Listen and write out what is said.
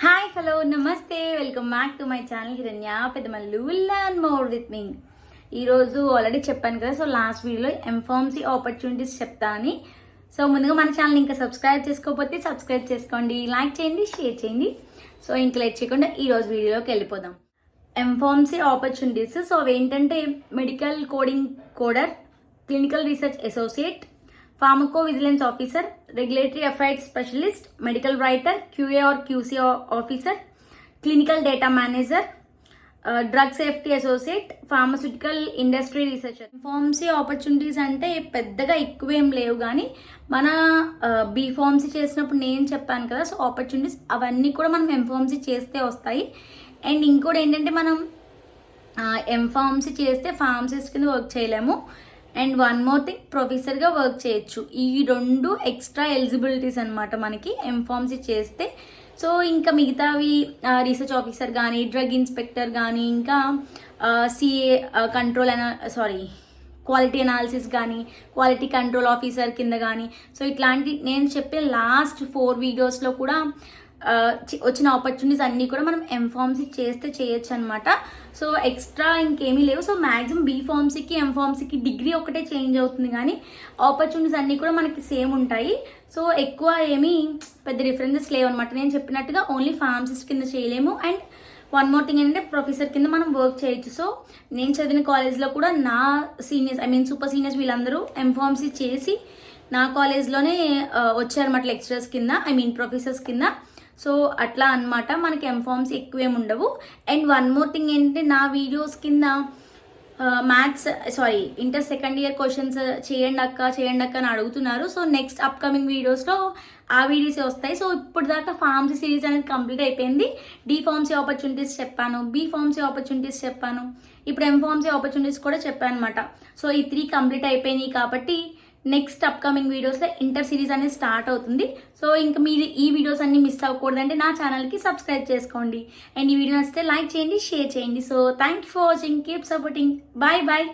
Hi hello నమస్తే welcome back to my channel హిరణ్య Peddamallu learn more with me. ఈరోజు already చెప్పాను కదా, సో లాస్ట్ వీడియోలో ఎంఫార్మసీ ఆపర్చునిటీస్ చెప్తానని. సో ముందుగా మన ఛానల్ ఇంకా సబ్స్క్రైబ్ చేసుకోకపోతే సబ్స్క్రైబ్ చేసుకోండి, లైక్ చేయండి, షేర్ చేయండి. సో ఇంకా లేట్ చేయకుండా ఈరోజు వీడియోలోకి వెళ్ళిపోదాం. ఎంఫార్మసీ ఆపర్చునిటీస్, సో అవి ఏంటంటే medical coding coder, clinical research associate, pharmacovigilance officer, regulatory affairs specialist, medical writer, QA or QC officer, clinical data manager, drug safety associate, pharmaceutical industry researcher. Pharmacy opportunities అంటే పెద్దగా ఎక్కువేం లేవు, కానీ మన B Pharmacy చేసినప్పుడు నేను చెప్పాను కదా, సో ఆపర్చునిటీస్ అవన్నీ కూడా మనం ఎంఫార్మసీ చేస్తే వస్తాయి. అండ్ ఇంకోటి ఏంటంటే మనం ఎంఫార్మసీ చేస్తే ఫార్మసిస్ట్ కింద వర్క్ చేయలేము. అండ్ వన్ మోర్ థింగ్, ప్రొఫెసర్గా వర్క్ చేయొచ్చు. ఈ రెండు ఎక్స్ట్రా ఎలిజిబిలిటీస్ అనమాట మనకి ఎంఫార్మసీ చేస్తే. సో ఇంకా మిగతావి రీసెర్చ్ ఆఫీసర్ కానీ, డ్రగ్ ఇన్స్పెక్టర్ కానీ, ఇంకా సిఏ కంట్రోల్ క్వాలిటీ అనాలిసిస్ కానీ, క్వాలిటీ కంట్రోల్ ఆఫీసర్ కింద కానీ, సో ఇట్లాంటి నేను చెప్పే లాస్ట్ 4 వీడియోస్లో కూడా వచ్చిన ఆపర్చునిటీస్ అన్నీ కూడా మనం ఎంఫార్మసీ చేస్తే చేయొచ్చు అనమాట. సో ఎక్స్ట్రా ఇంకేమీ లేవు. సో మ్యాక్సిమం బీఫార్మసీకి ఎంఫార్మసీకి డిగ్రీ ఒకటే చేంజ్ అవుతుంది, కానీ ఆపర్చునిటీస్ అన్నీ కూడా మనకి సేమ్ ఉంటాయి. సో ఎక్కువ ఏమీ పెద్ద డిఫరెన్సెస్ లేవు అనమాట. నేను చెప్పినట్టుగా ఓన్లీ ఫార్మసిస్ట్ కింద చేయలేము. అండ్ వన్ మోర్ థింగ్ ఏంటంటే ప్రొఫెసర్ కింద మనం వర్క్ చేయొచ్చు. సో నేను చదివిన కాలేజ్లో కూడా నా సీనియర్స్ సూపర్ సీనియర్స్ వీళ్ళందరూ ఎంఫార్మసీ చేసి నా కాలేజ్లోనే వచ్చారన్నమాట లెక్చరర్స్ కింద, ప్రొఫెసర్స్ కింద. సో అట్లా అనమాట, మనకి ఎంఫార్మసీ ఎక్కువేమి ఉండవు. అండ్ వన్ మోర్ థింగ్ ఏంటంటే నా వీడియోస్ కింద ఇంటర్ సెకండ్ ఇయర్ క్వశ్చన్స్ చేయండి అక్క అని అడుగుతున్నారు. సో నెక్స్ట్ అప్కమింగ్ వీడియోస్లో ఆ వీడియోస్ వస్తాయి. సో ఇప్పుడు దాకా ఫార్మసీ సిరీస్ అనేది కంప్లీట్ అయిపోయింది. డి ఫార్మసీ ఆపర్చునిటీస్ చెప్పాను, బి ఫార్మసీ ఆపర్చునిటీస్ చెప్పాను, ఇప్పుడు ఎంఫార్మసీ ఆపర్చునిటీస్ కూడా చెప్పాను అనమాట. సో ఈ 3 కంప్లీట్ అయిపోయినాయి కాబట్టి నెక్స్ట్ అప్కమింగ్ వీడియోస్లో ఇంటర్ సిరీస్ అనేది స్టార్ట్ అవుతుంది. సో ఇంకా మీరు ఈ వీడియోస్ అన్ని మిస్ అవ్వకూడదంటే నా ఛానల్కి సబ్స్క్రైబ్ చేసుకోండి. అండ్ ఈ వీడియో నచ్చితే లైక్ చేయండి, షేర్ చేయండి. So thank you for watching, keep supporting, bye bye.